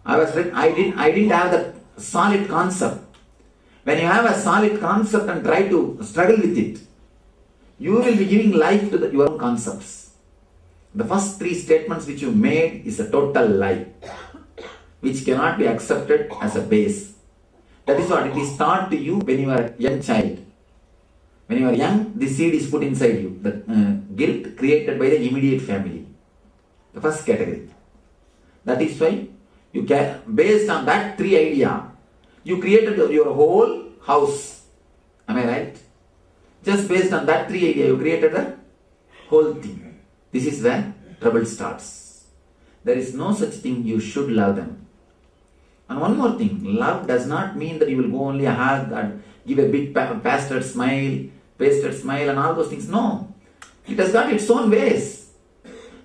I didn't have the solid concept. When you have a solid concept and try to struggle with it, you will be giving life to your own concepts. The first three statements which you made is a total lie, which cannot be accepted as a base. That is what it is taught to you when you are a young child. When you are young, the seed is put inside you. The guilt created by the immediate family. The first category. That is why you can, based on that three idea, you created your whole house. Am I right? Just based on that three idea, you created the whole thing. This is where trouble starts. There is no such thing, you should love them. And one more thing, love does not mean that you will go only a hug and give a big pasted smile and all those things. No. It has got its own ways.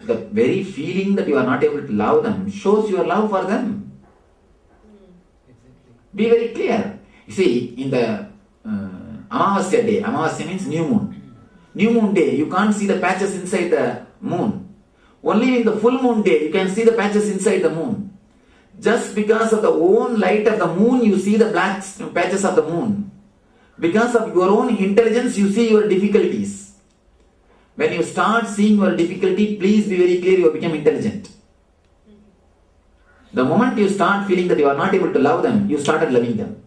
The very feeling that you are not able to love them shows your love for them. Be very clear. You see, in the Amavasya day, Amavasya means new moon. New moon day, you can't see the patches inside the moon. Only in the full moon day, you can see the patches inside the moon. Just because of the own light of the moon, you see the black patches of the moon. Because of your own intelligence, you see your difficulties. When you start seeing your difficulty, please be very clear, you become intelligent. The moment you start feeling that you are not able to love them, you started loving them.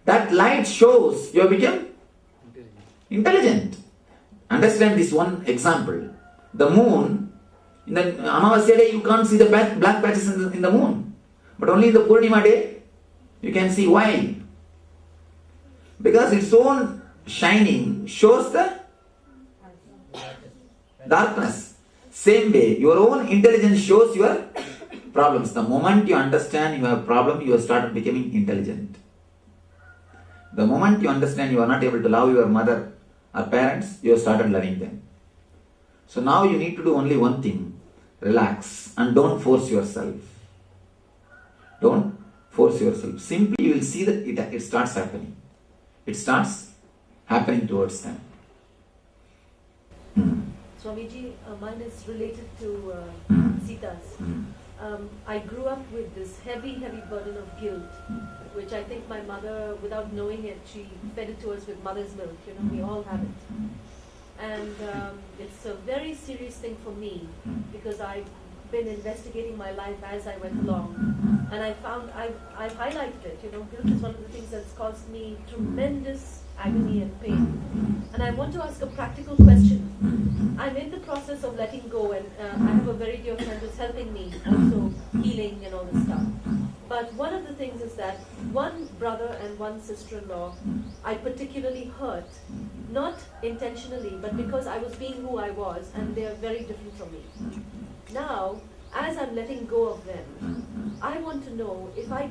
That light shows you have become intelligent. Understand this one example. The moon, in the Amavasya day, you can't see the black patches in the moon. But only in the Purnima day, you can see. Why? Because its own shining shows the darkness. Same way, your own intelligence shows your problems. The moment you understand you have a problem, you have started becoming intelligent. The moment you understand you are not able to love your mother or parents, you have started loving them. So now you need to do only one thing. Relax and don't force yourself. Don't force yourself. Simply you will see that it starts happening. It starts happening towards them. Swamiji, mine is related to Sita's. I grew up with this heavy burden of guilt, which I think my mother, without knowing it, she fed it to us with mother's milk. You know, we all have it. And it's a very serious thing for me, because I've been investigating my life as I went along. And I found, I've highlighted it, you know, guilt is one of the things that's caused me tremendous agony and pain. And I want to ask a practical question. I'm in the process of letting go, and I have a very dear friend who's helping me, also healing and all this stuff. But one of the things is that one brother and one sister-in-law I particularly hurt, not intentionally, but because I was being who I was, and they are very different from me. Now, as I'm letting go of them, I want to know if I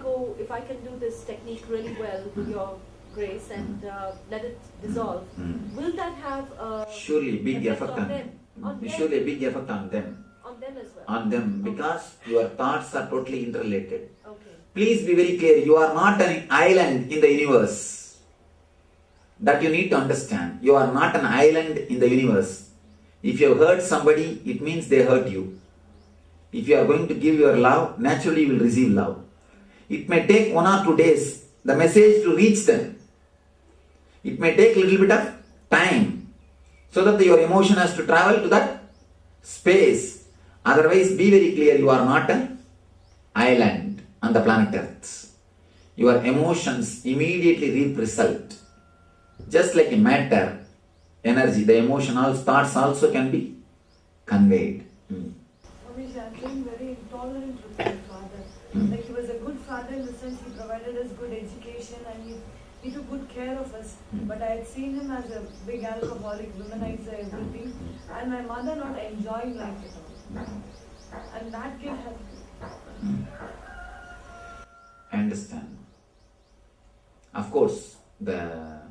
can do this technique really well with your grace and let it dissolve, will that have a surely big effect on them? Surely a big effect on them. On them as well? On them, because your thoughts are totally interrelated. Okay. Please be very clear, you are not an island in the universe. That you need to understand. You are not an island in the universe. If you hurt somebody, it means they hurt you. If you are going to give your love, naturally you will receive love. It may take 1 or 2 days, the message to reach them. It may take a little bit of time, so that your emotion has to travel to that space. Otherwise, be very clear, you are not an island on the planet Earth. Your emotions immediately reap result. Just like in matter, energy, the emotional thoughts also can be conveyed. I've been very intolerant with my father. Like, he was a good father in the sense he provided us good education and he took good care of us. But I had seen him as a big alcoholic, womanizer, everything, and my mother not enjoying life at all. And that guilt has... I understand. Of course, the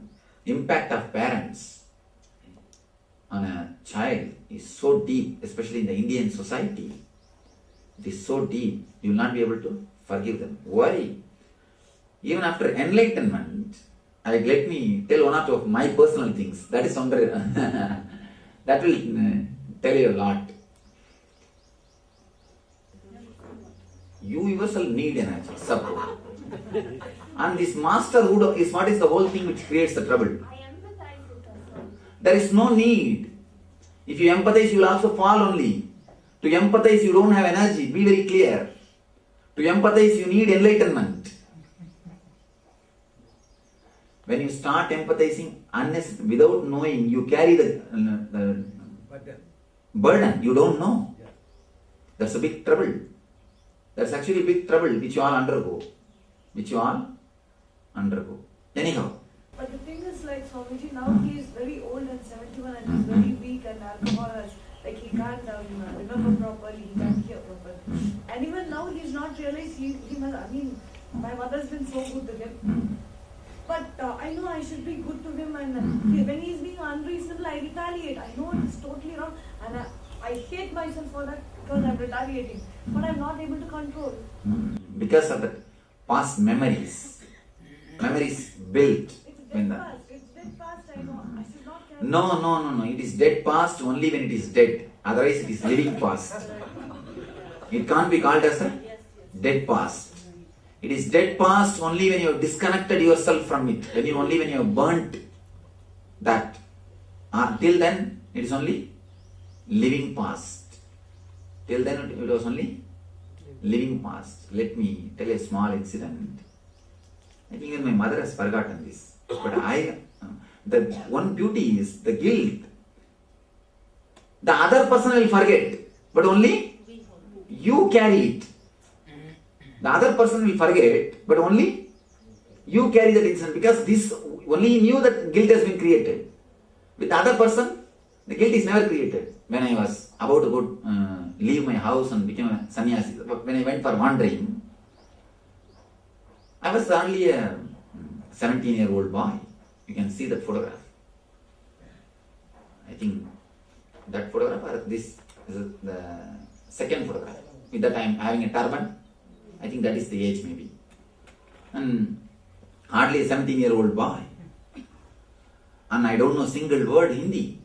impact of parents on a child is so deep, especially in the Indian society. It is so deep, you will not be able to forgive them. Why? Even after enlightenment, let me tell 1 or 2 of my personal things. That is somewhere that will tell you a lot. You yourself need energy, support. And this masterhood is what is the whole thing which creates the trouble. I empathize with her. There is no need. If you empathize, you will also fall only. To empathize, you don't have energy. Be very clear. To empathize, you need enlightenment. When you start empathizing without knowing, you carry the burden. You don't know. That's a big trouble. That's actually a big trouble which you all undergo. Anyhow. But the thing is, like Swamiji, now he is very old and 71 and he's very weak, and alcohol has, like, he can't remember properly, he can't hear properly. And even now he's not realized my mother's been so good to him. But I know I should be good to him, and when he's being unreasonable, I retaliate. I know it's totally wrong, and I hate myself for that because I'm retaliating. But I'm not able to control. Because of the past memories built. It's dead past, I know. I should not carry. No. It is dead past only when it is dead. Otherwise it is living past. It can't be called as a dead past. It is dead past only when you have disconnected yourself from it. Only when you have burnt that. Till then, it is only living past. Till then, it was only living past. Let me tell a small incident. I think even my mother has forgotten this. But the one beauty is the guilt. The other person will forget, but only you carry it. The other person will forget, but only you carry that incident, because this only in you that guilt has been created. With the other person, the guilt is never created. When I was about to go leave my house and become a sannyasi, when I went for wandering, I was only a 17-year-old boy. You can see that photograph. I think that photograph or this is the second photograph. With that I am having a turban. I think that is the age maybe. And hardly a 17-year-old boy. And I don't know a single word Hindi.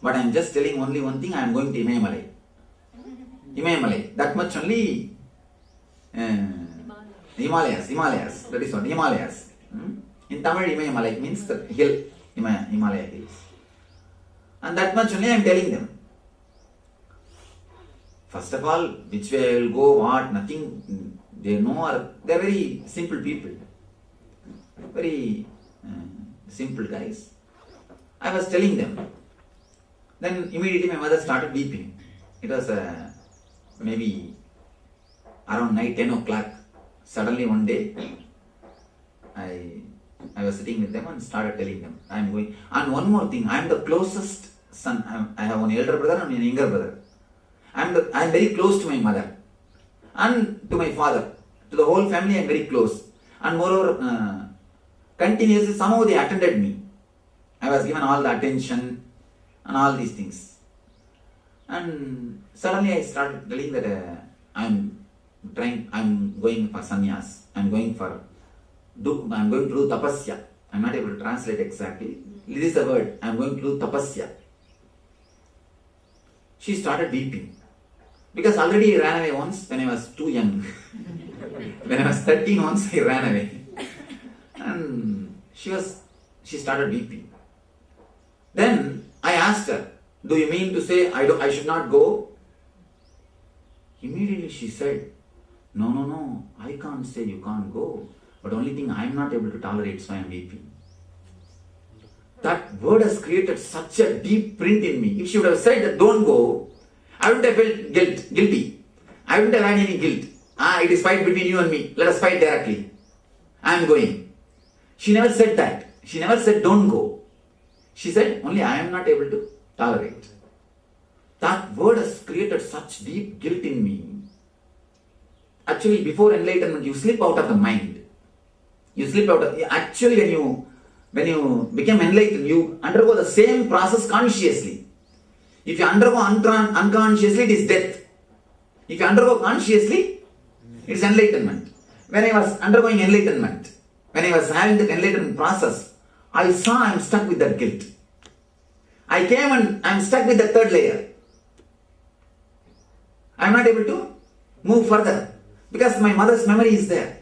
But I am just telling only one thing, I am going to Himalaya. That much only. Himalayas. That is what, Himalayas. In Tamil, Himalaya means the hill, Himalaya hills. And that much only I am telling them. First of all, which way I will go, what, nothing they know. They are very simple people. Very simple guys. I was telling them. Then immediately my mother started weeping. It was maybe around night 10 o'clock. Suddenly one day, I was sitting with them and started telling them, I am going. And one more thing, I am the closest son. I have one elder brother and one younger brother. I am very close to my mother and to my father. To the whole family I am very close. And moreover, continuously somehow they attended me. I was given all the attention and all these things. And suddenly I started telling that I am going for sannyas. I am going to do tapasya. I am not able to translate exactly. This is the word. I am going to do tapasya. She started weeping. Because already I ran away once when I was too young. When I was 13 once I ran away. And she started weeping. Then I asked her, do you mean to say I should not go? Immediately she said, no, I can't say you can't go. But only thing I am not able to tolerate, so I am weeping. That word has created such a deep print in me. If she would have said that don't go, I wouldn't have felt guilty. I wouldn't have had any guilt. It is fight between you and me. Let us fight directly. I am going. She never said that. She never said don't go. She said only I am not able to tolerate. That word has created such deep guilt in me. Actually, before enlightenment, you slip out of the mind. Actually, when you become enlightened, you undergo the same process consciously. If you undergo unconsciously, it is death. If you undergo consciously, it is enlightenment. When I was undergoing enlightenment, when I was having the enlightenment process, I saw I am stuck with that guilt. I came and I am stuck with the third layer. I am not able to move further. Because my mother's memory is there.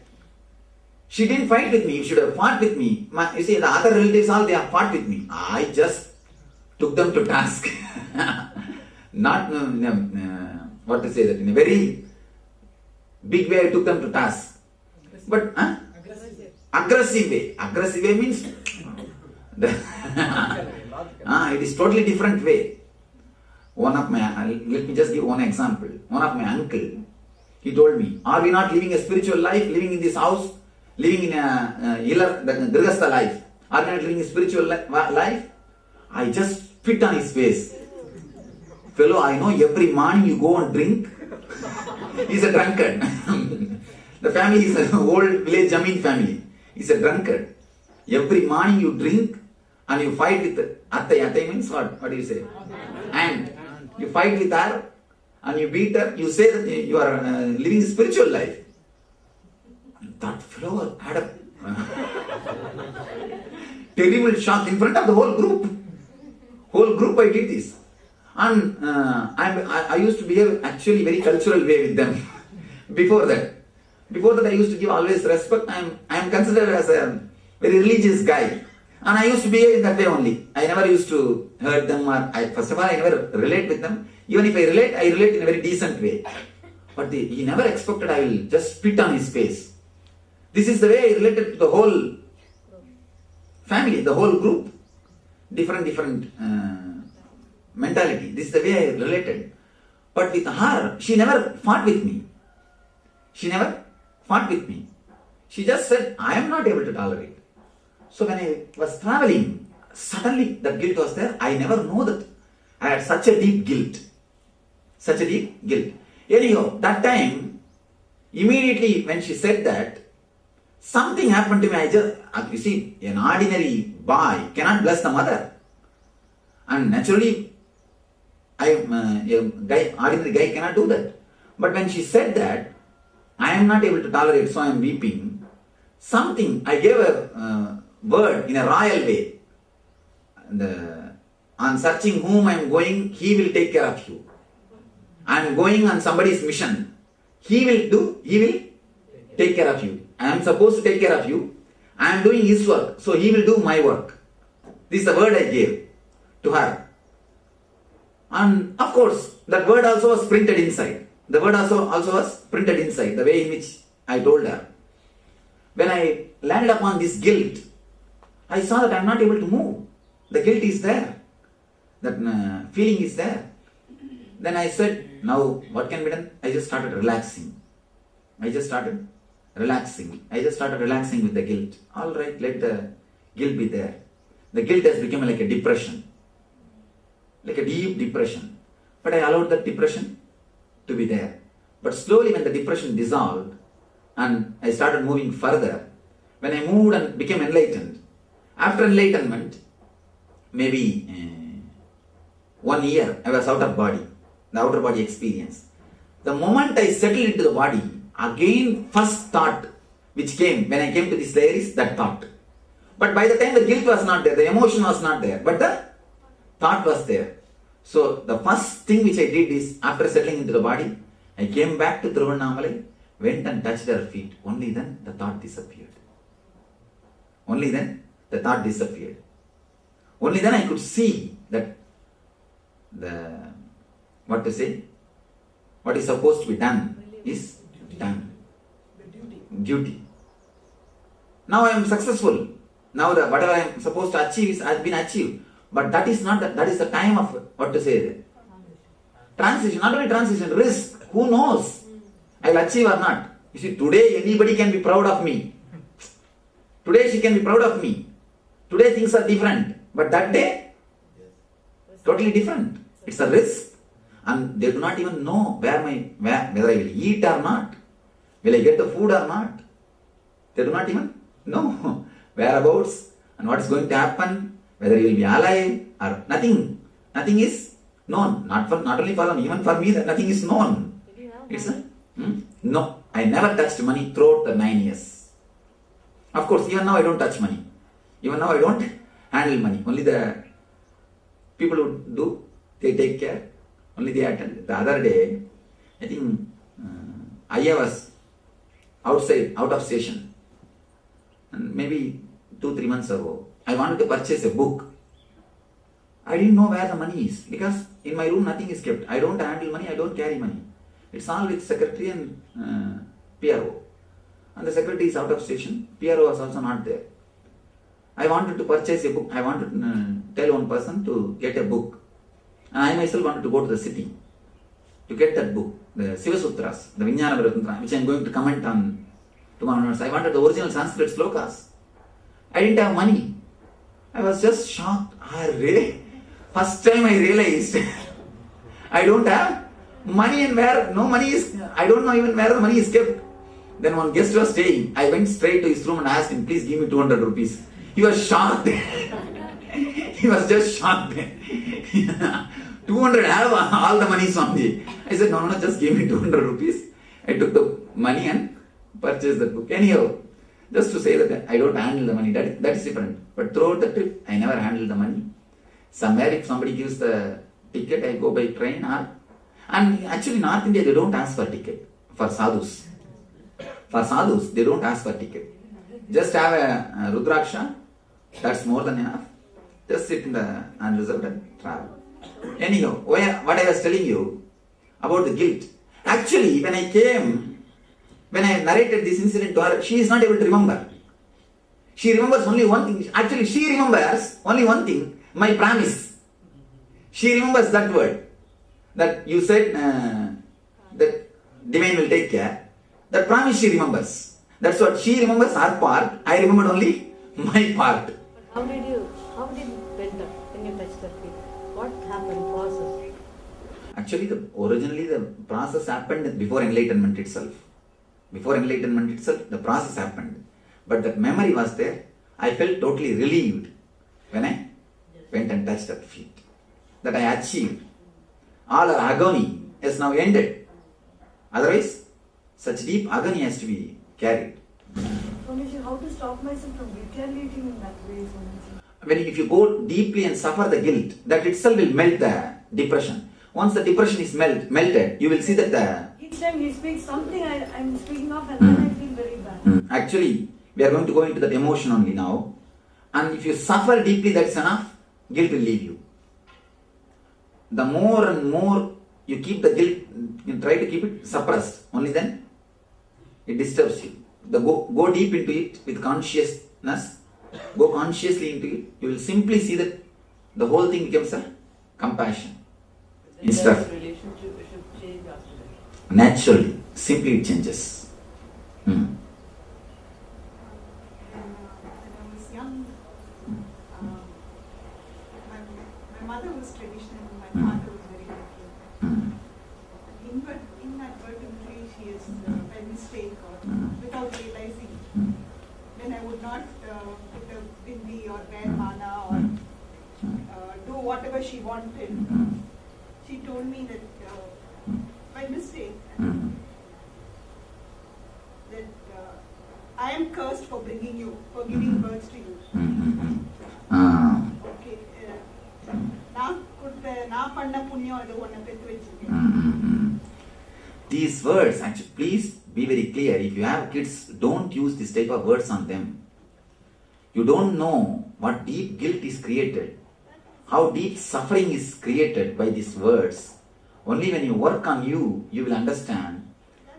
She didn't fight with me. She should have fought with me. You see, the other relatives all, they have fought with me. I just took them to task. Not, what to say that, in a very big way I took them to task. But, aggressive way. Aggressive way means, it is totally different way. Let me just give one example. One of my uncle, he told me, are we not living a spiritual life, living in this house, living in a Grihastha life? Are we not living a spiritual life? I just spit on his face. Fellow, I know every morning you go and drink. He's a drunkard. The family is an old village Jamin family. He's a drunkard. Every morning you drink and you fight with Attai. Attai means what? What do you say? And you fight with her and you beat her. You say that you are living a spiritual life. That fellow had a terrible shock in front of the whole group. Whole group I did this. And I used to behave actually very cultural way with them. Before that I used to give always respect. I am considered as a very religious guy. And I used to behave in that way only. I never used to hurt them or, first of all, I never relate with them. Even if I relate in a very decent way. But he never expected I will just spit on his face. This is the way I related to the whole family, the whole group. Different mentality. This is the way I related. But with her, she never fought with me. She never fought with me. She just said, I am not able to tolerate. So when I was traveling, suddenly that guilt was there. I never know that I had such a deep guilt. Such a deep guilt. Anyhow, that time, immediately when she said that, something happened to me. You see, an ordinary boy cannot bless the mother. And naturally, ordinary guy cannot do that. But when she said that, I am not able to tolerate, so I am weeping. Something, I gave a word in a royal way. On searching whom I am going, he will take care of you. I am going on somebody's mission. He will take care of you. I am supposed to take care of you. I am doing his work, so he will do my work. This is the word I gave to her. And of course, that word also was printed inside. The word also was printed inside, the way in which I told her. When I landed upon this guilt, I saw that I am not able to move. The guilt is there. That feeling is there. Then I said, now what can be done? I just started relaxing. I just started relaxing with the guilt. All right, let the guilt be there. The guilt has become like a depression. Like a deep depression. But I allowed that depression to be there. But slowly when the depression dissolved and I started moving further, when I moved and became enlightened, after enlightenment, maybe 1 year, I was out of body, the outer body experience. The moment I settled into the body, again first thought which came when I came to this layer is that thought. But by the time the guilt was not there, the emotion was not there, but the thought was there. So the first thing which I did is, after settling into the body, I came back to Thiruvannamalai, went and touched her feet. Only then the thought disappeared. Only then the thought disappeared. Only then I could see that what is supposed to be done is done. Duty. Now I am successful. Now whatever I am supposed to achieve has been achieved. But that is not that is the time of transition. Not only transition, risk. Who knows? I will achieve or not. You see, today anybody can be proud of me. Today she can be proud of me. Today things are different. But that day, totally different. It's a risk. And they do not even know whether I will eat or not. Will I get the food or not? They do not even know whereabouts and what is going to happen, whether you will be alive or nothing. Nothing is known. Not only for them, even for me, that nothing is known. No, I never touched money throughout the 9 years. Of course, even now I don't touch money. Even now I don't handle money. Only the people who do, they take care. Only they attend. The other day, I think Ayya was outside, out of station. And maybe 2-3 months ago, I wanted to purchase a book. I didn't know where the money is because in my room nothing is kept. I don't handle money, I don't carry money. It's all with secretary and PRO. And the secretary is out of station, PRO was also not there. I wanted to purchase a book. I wanted to tell one person to get a book. And I myself wanted to go to the city to get that book, the Siva Sutras, the Vijnana Bharatantra, which I am going to comment on tomorrow. I wanted the original Sanskrit slokas. I didn't have money. I was just shocked. First time I realized I don't have money, and where no money is, I don't know even where the money is kept. Then one guest was staying. I went straight to his room and asked him, please give me 200 rupees. He was shocked. He was just shocked. 200, have all the money, Swamiji. I said, no, just give me 200 rupees. I took the money and purchased the book. Anyhow, just to say that I don't handle the money, that is different. But throughout the trip, I never handle the money. Somewhere if somebody gives the ticket, I go by train. And actually in North India, they don't ask for ticket for sadhus. For sadhus, they don't ask for ticket. Just have a Rudraksha, that's more than enough. Just sit in the unreserved and travel. Anyhow, what I was telling you about the guilt. Actually, when I narrated this incident to her, she is not able to remember. She remembers only one thing. Actually, she remembers only one thing, my promise. She remembers that word. That you said that divine will take care. That promise she remembers. That's what she remembers, her part. I remembered only my part. How did you bend up when you touched the feet? What happened? Process? Actually, originally the process happened before enlightenment itself. Before enlightenment itself, the process happened. But that memory was there. I felt totally relieved when I went and touched that feet. That I achieved. All our agony is now ended. Otherwise, such deep agony has to be carried. Swamiji, how to stop myself from retaliating in that way, Swamiji? If you go deeply and suffer the guilt, that itself will melt the depression. Once the depression is melted, you will see that each time he speaks something, I'm speaking of, and then I feel very bad. Actually, we are going to go into that emotion only now. And if you suffer deeply, that's enough, guilt will leave you. The more and more you keep the guilt, you try to keep it suppressed, only then it disturbs you. Go deep into it with consciousness, go consciously into it, you will simply see that the whole thing becomes a compassion. Instead of relationship should change after that. Naturally, simply it changes. When I was young, my mother was traditional, my father was very different. Inadvertently, she is by mistake or without realizing, when I would not put a bindi or wear mana or do whatever she wanted, she told me that by mistake, that I am cursed for bringing you, for giving birth to you. Okay. These words, actually, please be very clear. If you have kids, don't use this type of words on them. You don't know what deep guilt is created, how deep suffering is created by these words. Only when you work on you, you will understand.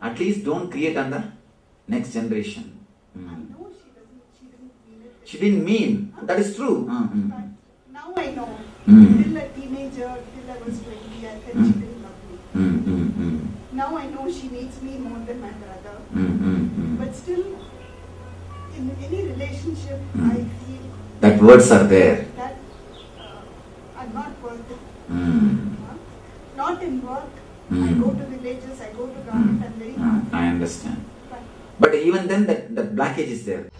At least don't create on the next generation. I know she didn't mean it. She didn't mean. That is true. But now I know. Till a teenager, till I was 20, I felt she didn't love me. Now I know she needs me more than my brother. But still, in any relationship, I feel that words are there. that I'm not worth it. Not in work. I go to villages, I go to government, I'm very happy. I understand. But even then, that blockage is there.